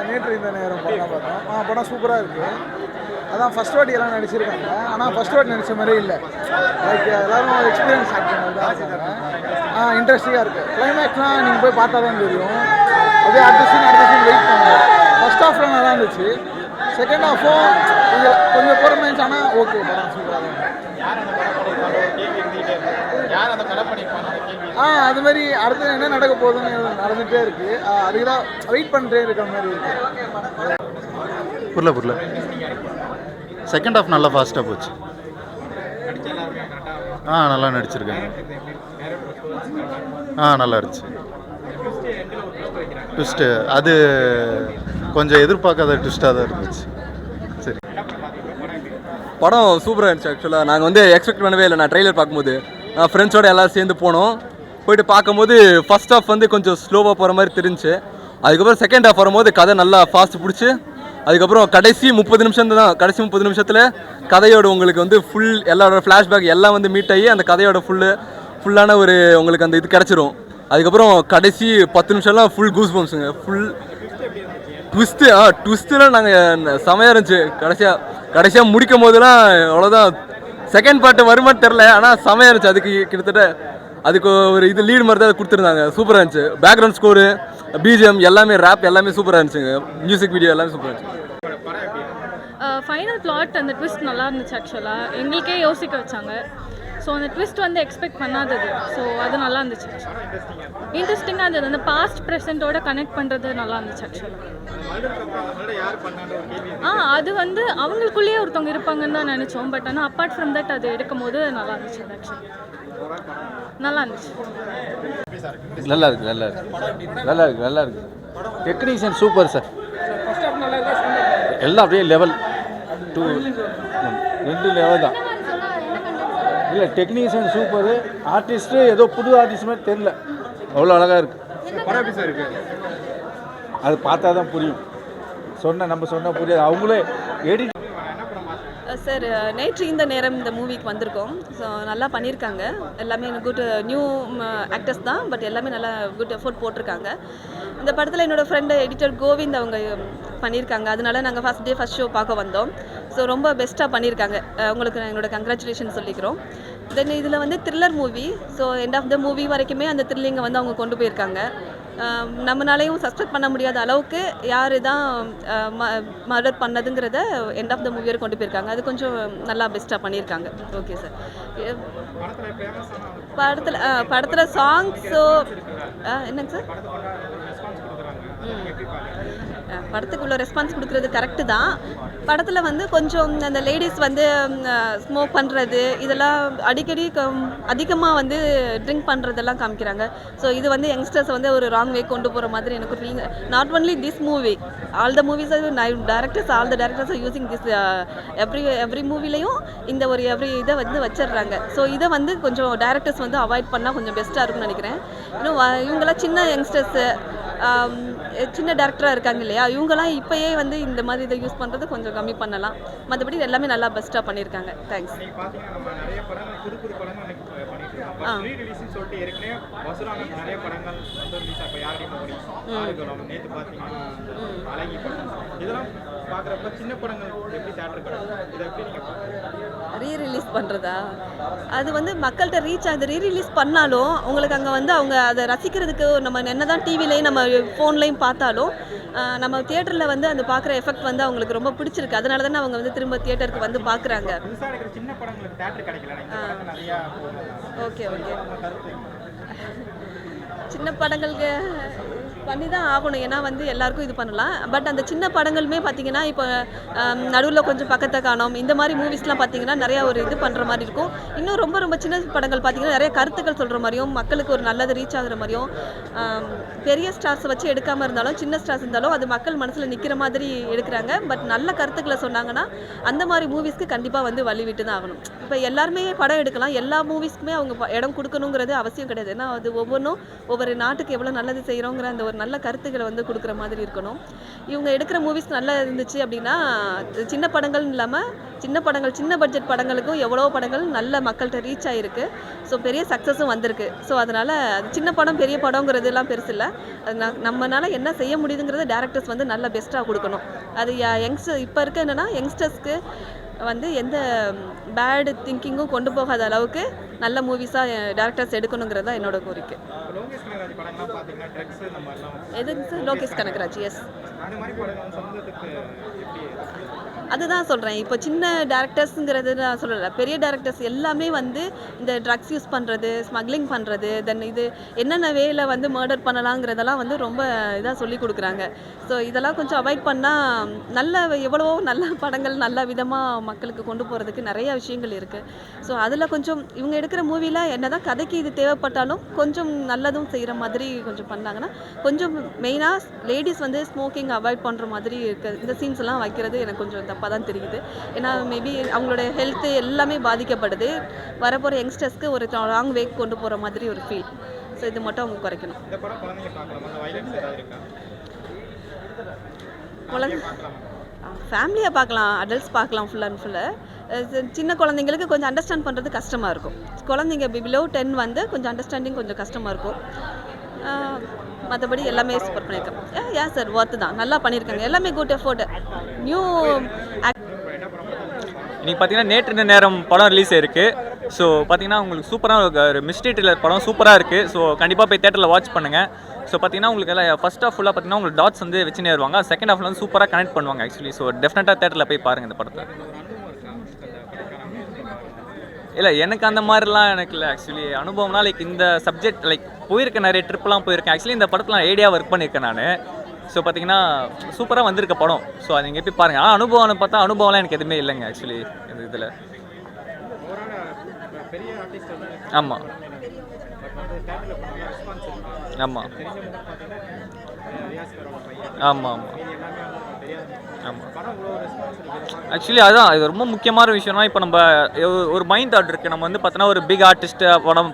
நேற்று இந்த நேரம் படம் பார்த்தோம். படம் சூப்பராக இருக்குது. அதான் ஃபர்ஸ்ட் வாட்டி எல்லாம் நடிச்சிருக்காங்க. ஆனால் ஃபர்ஸ்ட் வாட்டி நடித்த மாதிரியே இல்லை. லைக் எல்லோரும் எக்ஸ்பீரியன்ஸ் ஆக்டிங் தான் இருக்காங்க. இன்ட்ரெஸ்டிங்காக இருக்குது. கிளைமேக்ஸ்லாம் நீங்கள் போய் பார்த்தா தான் தெரியும். அப்படியே அடுத்த சீன் வெயிட் பண்ணுவோம். ஃபர்ஸ்ட் ஹாஃப்லாம் நல்லா இருந்துச்சு. செகண்ட் ஹாஃபும் கொஞ்சம் பொறுமை இருந்துச்சு. ஆனால் ஓகே, படம் சூப்பராக தான். அது மாதிரி அடுத்து என்ன நடக்க போகுதுன்னு நடந்துகிட்டே இருக்குது. அதுக்கு தான் வெயிட் பண்ணிட்டே இருக்கிற மாதிரி இருக்குது. புரியல செகண்ட் ஹாஃப் நல்லா ஃபாஸ்ட்டாக போச்சு. நல்லா நடிச்சிருக்காங்க. நல்லா இருந்துச்சு. ட்விஸ்ட்டு அது கொஞ்சம் எதிர்பார்க்காத ட்விஸ்ட்டாக தான் இருந்துச்சு. சரி, படம் சூப்பராக இருந்துச்சு. ஆக்சுவலாக நாங்கள் வந்து எக்ஸ்பெக்ட் பண்ணவே இல்லை. நான் ட்ரெய்லர் பார்க்கும்போது நான் ஃப்ரெண்ட்ஸோடு எல்லோரும் சேர்ந்து போயிட்டு பார்க்கும்போது ஃபஸ்ட் ஹாஃப் வந்து கொஞ்சம் ஸ்லோவாக போகிற மாதிரி தெரிஞ்சு, அதுக்கப்புறம் செகண்ட் ஹாஃப் வரும்போது கதை நல்லா ஃபாஸ்ட் பிடிச்சி, அதுக்கப்புறம் கடைசி 30 நிமிஷத்தில் கதையோட உங்களுக்கு வந்து ஃபுல் எல்லாரோட ஃப்ளாஷ்பேக் எல்லாம் வந்து மீட் ஆகி அந்த கதையோட ஃபுல்லான ஒரு உங்களுக்கு அந்த இது கிடச்சிரும். அதுக்கப்புறம் கடைசி 10 நிமிஷம்லாம் ஃபுல் கூஸ் பம்ப்ஸுங்க. ஃபுல் ட்விஸ்ட்டுலாம் நாங்கள் செமையாக இருந்துச்சு. கடைசியாக முடிக்கும் போதெல்லாம் அவ்வளோதான். செகண்ட் பார்ட்டு வருமானு தெரில, ஆனால் செமையாக இருந்துச்சு. அதுக்கு கிட்டத்தட்ட அதுக்கு ஒரு இது லீடு மாதிரி தான் கொடுத்துருந்தாங்க. சூப்பராக இருந்துச்சு. பேக்ரவுண்ட் ஸ்கோரு, பிஜிஎம் எல்லாமே, ரேப் எல்லாமே சூப்பராக இருந்துச்சுங்க. மியூசிக் வீடியோ எல்லாமே சூப்பராக இருந்துச்சு. ஃபைனல் பிளாட் அந்த ட்விஸ்ட் நல்லா இருந்துச்சு. ஆக்சுவலாக எங்களுக்கே யோசிக்க வச்சாங்க. ஸோ அந்த ட்விஸ்ட் வந்து எக்ஸ்பெக்ட் பண்ணாதது. ஸோ அது நல்லா இருந்துச்சு. இன்ட்ரெஸ்டிங்காக இருந்தது. அந்த பாஸ்ட் ப்ரெசென்ட்டோட கனெக்ட் பண்ணுறது நல்லா இருந்துச்சு ஆக்சுவலாக. அது வந்து அவங்களுக்குள்ளேயே ஒருத்தவங்க இருப்பாங்கன்னு தான் நினச்சோம். பட் ஆனால் அப்பார்ட் ஃப்ரம் தட் அது எடுக்கும் போது நல்லா இருந்துச்சு. ஆக்சுவலி நல்லா இருந்துச்சு. நல்லா இருக்கு. Technician super sir. எல்லாம் அப்படியே லெவல் 2 லெவல் தான். இல்லை, டெக்னீஷியன் சூப்பரு. ஆர்டிஸ்ட்டு ஏதோ புது ஆர்டிஸ்ட் மாதிரி தெரில, அவ்வளோ அழகாக இருக்குது. அது பார்த்தா தான் புரியும். நம்ம சொன்ன புரியாது. அவங்களே எடிட். சார், நேற்று இந்த நேரம் இந்த மூவிக்கு வந்திருக்கோம். ஸோ நல்லா பண்ணியிருக்காங்க. எல்லாமே குட் நியூ ஆக்டர்ஸ் தான். பட் எல்லாமே நல்லா குட் எஃபோர்ட் போட்டிருக்காங்க. இந்த படத்தில் என்னோடய ஃப்ரெண்டு எடிட்டர் கோவிந்த் அவங்க பண்ணியிருக்காங்க. அதனால நாங்கள் ஃபஸ்ட் ஷோ பார்க்க வந்தோம். ஸோ ரொம்ப பெஸ்ட்டாக பண்ணியிருக்காங்க. உங்களுக்கு என்னோட கங்க்ராச்சுலேஷன் சொல்லிக்கிறோம். தென் இதில் வந்து thriller movie. So end of the movie வரைக்குமே அந்த த்ரில்லிங்கை வந்து அவங்க கொண்டு போயிருக்காங்க. நம்மளாலையும் சஸ்பெக்ட் பண்ண முடியாத அளவுக்கு யார் தான் மர்டர் பண்ணதுங்கிறத எண்ட் ஆஃப் த மூவி வரை கொண்டு போயிருக்காங்க. அது கொஞ்சம் நல்லா பெஸ்ட்டாக பண்ணியிருக்காங்க. Okay sir. படத்தில் சாங்ஸோ என்னங்க சார்? படத்துக்கு உள்ள ரெஸ்பான்ஸ் கொடுக்குறது கரெக்டு தான். படத்தில் வந்து கொஞ்சம் அந்த லேடிஸ் வந்து ஸ்மோக் பண்ணுறது இதெல்லாம் அடிக்கடி அதிகமாக வந்து ட்ரிங்க் பண்ணுறதெல்லாம் காமிக்கிறாங்க. ஸோ இது வந்து யங்ஸ்டர்ஸ் வந்து ஒரு ராங் வே கொண்டு போகிற மாதிரி எனக்கு feeling. Not only this movie, all the movies all the directors are using this. Every மூவிலையும் இந்த ஒரு இதை வந்து வச்சிடுறாங்க. ஸோ இதை வந்து கொஞ்சம் டேரக்டர்ஸ் வந்து அவாய்ட் பண்ணால் கொஞ்சம் பெஸ்ட்டாக இருக்கும்னு நினைக்கிறேன். இன்னும் இவங்களாம் சின்ன யங்ஸ்டர்ஸு, சின்ன டேரக்டராக இருக்காங்க இல்லையா, இவங்கெல்லாம் இப்போயே வந்து இந்த மாதிரி இதை யூஸ் பண்ணுறது கொஞ்சம் கம்மி பண்ணலாம். மற்றபடி எல்லாமே நல்லா பெஸ்ட்டாக பண்ணியிருக்காங்க. தேங்க்ஸ். ரீரிலீஸ் பண்ணுறதா, அது வந்து மக்கள்கிட்ட ரீச் ஆகுது. ரீரிலீஸ் பண்ணாலும் உங்களுக்கு அங்கே வந்து அவங்க அதை ரசிக்கிறதுக்கு நம்ம என்ன தான் டிவிலையும் நம்ம ஃபோன்லையும் பார்த்தாலும் நம்ம தியேட்டரில் வந்து அந்த பார்க்குற எஃபெக்ட் வந்து அவங்களுக்கு ரொம்ப பிடிச்சிருக்கு. அதனால தானே அவங்க வந்து திரும்ப தியேட்டருக்கு வந்து பார்க்குறாங்க. ஓகே சின்ன படங்களுக்கு பண்ணி தான் ஆகணும். ஏன்னா வந்து எல்லாருக்கும் இது பண்ணலாம். பட் அந்த சின்ன படங்களுமே பார்த்தீங்கன்னா இப்போ நடுவில் கொஞ்சம் பக்கத்தை காணோம் இந்த மாதிரி மூவிஸ்லாம் பார்த்தீங்கன்னா நிறையா ஒரு இது பண்ணுற மாதிரி இருக்கும். இன்னும் ரொம்ப ரொம்ப சின்ன படங்கள் பார்த்தீங்கன்னா நிறைய கருத்துக்கள் சொல்கிற மாதிரியும் மக்களுக்கு ஒரு நல்லது ரீச் ஆகுற மாதிரியும் பெரிய ஸ்டார்ஸை வச்சு எடுக்காமல் இருந்தாலும் சின்ன ஸ்டார்ஸ் இருந்தாலும் அது மக்கள் மனசில் நிற்கிற மாதிரி எடுக்கிறாங்க. பட் நல்ல கருத்துக்களை சொன்னாங்கன்னா அந்த மாதிரி மூவிஸ்க்கு கண்டிப்பாக வந்து வழி விட்டு தான் ஆகணும். இப்போ எல்லாருமே படம் எடுக்கலாம், எல்லா மூவிஸ்க்குமே அவங்க இடம் கொடுக்கணுங்கிறது அவசியம் கிடையாது. ஏன்னா அது ஒவ்வொன்றும் ஒவ்வொரு நாட்டுக்கு எவ்வளோ நல்லது செய்கிறோங்கிற அந்த ஒரு நல்ல கருத்துக்களை வந்து கொடுக்குற மாதிரி இருக்கணும். இவங்க எடுக்கிற மூவிஸ் நல்லா இருந்துச்சு அப்படின்னா சின்ன படங்கள்னு இல்லாமல் சின்ன பட்ஜெட் படங்களுக்கும் எவ்வளோ படங்கள் நல்ல மக்கள்கிட்ட ரீச் ஆகிருக்கு. ஸோ பெரிய சக்ஸஸும் வந்திருக்கு. ஸோ அதனால் அது சின்ன படம் பெரிய படங்கிறதுலாம் பெருசு இல்லை. அது நம்மளால் என்ன செய்ய முடியுதுங்கிறத டேரக்டர்ஸ் வந்து நல்ல பெஸ்ட்டாக கொடுக்கணும். அது இப்போ இருக்க என்னென்னா யங்ஸ்டர்ஸ்க்கு வந்து எந்த பேட் திங்கிங்கும் கொண்டு போகாத அளவுக்கு நல்ல மூவிஸாக டேரக்டர்ஸ் எடுக்கணுங்கிறது தான் என்னோட கோரிக்கை. எதுங்க சார்? லோகேஷ் கனகராஜ், எஸ். அதுதான் சொல்கிறேன். இப்போ சின்ன டேரக்டர்ஸுங்கிறது நான் சொல்லலை, பெரிய டேரக்டர்ஸ் எல்லாமே வந்து இந்த ட்ரக்ஸ் யூஸ் பண்ணுறது, ஸ்மக்லிங் பண்ணுறது, தென் இது என்னென்ன வேல வந்து மர்டர் பண்ணலாங்கிறதெல்லாம் வந்து ரொம்ப இதாக சொல்லி கொடுக்குறாங்க. ஸோ இதெல்லாம் கொஞ்சம் அவாய்ட் பண்ணால் எவ்வளவோ நல்ல படங்கள் நல்ல விதமாக மக்களுக்கு கொண்டு போகிறதுக்கு நிறைய விஷயங்கள் இருக்குது. ஸோ அதில் கொஞ்சம் இவங்க எடுக்கிற மூவியில் என்ன தான் கதைக்கு இது தேவைப்பட்டாலும் கொஞ்சம் நல்லதும் செய்கிற மாதிரி கொஞ்சம் பண்ணாங்கன்னா கொஞ்சம் மெயினாக லேடிஸ் வந்து ஸ்மோக்கிங் அவாய்ட் பண்ணுற மாதிரி இருக்குது. இந்த சீன்ஸ் எல்லாம் வைக்கிறது எனக்கு கொஞ்சம் தப்பாக தான் தெரியுது. ஏன்னா மேபி அவங்களோட ஹெல்த்து எல்லாமே பாதிக்கப்படுது. வரப்போகிற யங்ஸ்டர்ஸ்க்கு ஒரு ராங் வே கொண்டு போகிற மாதிரி ஒரு ஃபீல். ஸோ இது மட்டும் அவங்க குறைக்கணும். ஃபேமிலியாக பார்க்கலாம், அடல்ட்ஸ் பார்க்கலாம். ஃபுல் அண்ட் ஃபுல்லு சின்ன குழந்தைங்களுக்கு கொஞ்சம் அண்டர்ஸ்டாண்ட் பண்ணுறது கஷ்டமாக இருக்கும். குழந்தைங்க பிலோ 10 வந்து கொஞ்சம் அண்டர்ஸ்டாண்டிங் கொஞ்சம் கஷ்டமாக இருக்கும். மற்றபடி எல்லாமே சூப்பர் பண்ணியிருக்கேன். ஏன் சார் ஒர்த்து தான், நல்லா பண்ணியிருக்காங்க. எல்லாமே குட் எஃபோர்ட். நியூ இன்றைக்கி பார்த்தீங்கன்னா நேற்று நேரம் படம் ரிலீஸ் ஆயிருக்கு. ஸோ பார்த்தீங்கன்னா உங்களுக்கு சூப்பராக ஒரு மிஸ்ட்ரி த்ரில்லர் படம் சூப்பராக இருக்குது. ஸோ கண்டிப்பாக போய் தேட்டரில் வாட்ச் பண்ணுங்கள். ஸோ பார்த்தீங்கன்னா உங்களுக்கு எல்லாம் ஃபஸ்ட் ஹாஃப் ஃபுல்லாக பார்த்தீங்கன்னா உங்களுக்கு டாட்ஸ் வந்து வச்சுனே வருவாங்க. செகண்ட் ஹாஃபில் வந்து சூப்பராக கனெக்ட் பண்ணுவாங்க ஆக்சுவலி. ஸோ டெஃபினட்டாக தேட்டரில் போய் பாருங்கள் இந்த படத்தை. இல்லை எனக்கு அந்த மாதிரிலாம் எனக்கு இல்லை ஆக்சுவலி. அனுபவம்னா லைக் இந்த சப்ஜெக்ட் லைக் போயிருக்கேன், நிறைய ட்ரிப்லாம் போயிருக்கேன் ஆக்சுவலி. இந்த படத்தில் ஐடியா ஒர்க் பண்ணியிருக்கேன் நான். ஸோ பார்த்தீங்கன்னா சூப்பராக வந்திருக்க படம். ஸோ அது நீங்கள் போய் பாருங்கள். ஆனால் அனுபவம்னு பார்த்தா அனுபவம்லாம் எனக்கு எதுவுமே இல்லைங்க ஆக்சுவலி இந்த இதில். ஆமாம் ஆமாம் ஆமாம் ஆமாம் ஆமாம் ஆக்சுவலி அதான் இது ரொம்ப முக்கியமான விஷயம்னா இப்போ நம்ம ஒரு மைண்ட் தாட் இருக்குது. நம்ம வந்து பார்த்தோன்னா ஒரு பிக் ஆர்டிஸ்ட்டு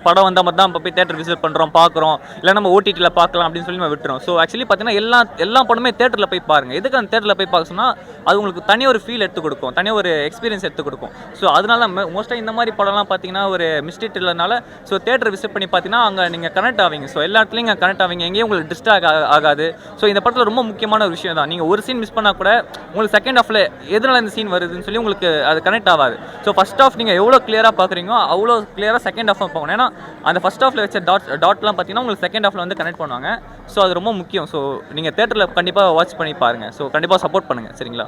படம் வந்தால் மட்டும் தான் இப்போ போய் தேட்டர் விசிட் பண்ணுறோம் பார்க்குறோம், இல்லை நம்ம ஓடிடியில் பார்க்கலாம் அப்படின்னு சொல்லி நம்ம விட்டுறோம். ஸோ ஆக்சுவலி பார்த்தீங்கன்னா எல்லா படமே தேட்டரில் போய் பாருங்கள். எதுக்கு அந்த தேட்டரில் போய் பார்க்க சொன்னால் அது உங்களுக்கு தனியாக ஒரு ஃபீல் எடுத்து கொடுக்கும், தனியாக ஒரு எக்ஸ்பீரியன்ஸ் எடுத்து கொடுக்கும். ஸோ அதனால மோஸ்ட்டாக இந்த மாதிரி படம்லாம் பார்த்தீங்கன்னா ஒரு மிஸ்ட்ரி த்ரில்லர்னால ஸோ தேட்டர் விசிட் பண்ணி பார்த்தீங்கன்னா அங்கே நீங்கள் கனெக்ட் ஆவீங்க. ஸோ எல்லா இடத்துலையும் இங்கே கனெக்ட் ஆவீங்க, எங்கேயும் உங்களுக்கு டிஸ்ட்ராக்ட் ஆகாது. ஸோ இந்த படத்தில் ரொம்ப முக்கியமான ஒரு விஷயம் தான். நீங்கள் ஒரு சீன் மிஸ் பண்ணால் கூட உங்களுக்கு செகண்ட் ஹாஃபில் எதனால இந்த சீன் வருதுன்னு சொல்லி உங்களுக்கு அது கனெக்ட் ஆகாது. ஸோ ஃபஸ்ட் ஹாஃப் நீங்கள் எவ்வளோ கிளியராக பார்க்குறீங்களோ அவ்வளோ கிளியராக செகண்ட் ஹாஃப் பார்க்கணும். ஏன்னா அந்த ஃபஸ்ட் ஹாஃபில் வச்ச டாட்லாம் பார்த்தீங்கன்னா உங்களுக்கு செகண்ட் ஹாஃபில் வந்து கனெக்ட் பண்ணுவாங்க. ஸோ அது ரொம்ப முக்கியம். ஸோ நீங்கள் தேட்டரில் கண்டிப்பாக வாட்ச் பண்ணி பாருங்கள். ஸோ கண்டிப்பாக சப்போர்ட் பண்ணுங்கள். சரிங்களா?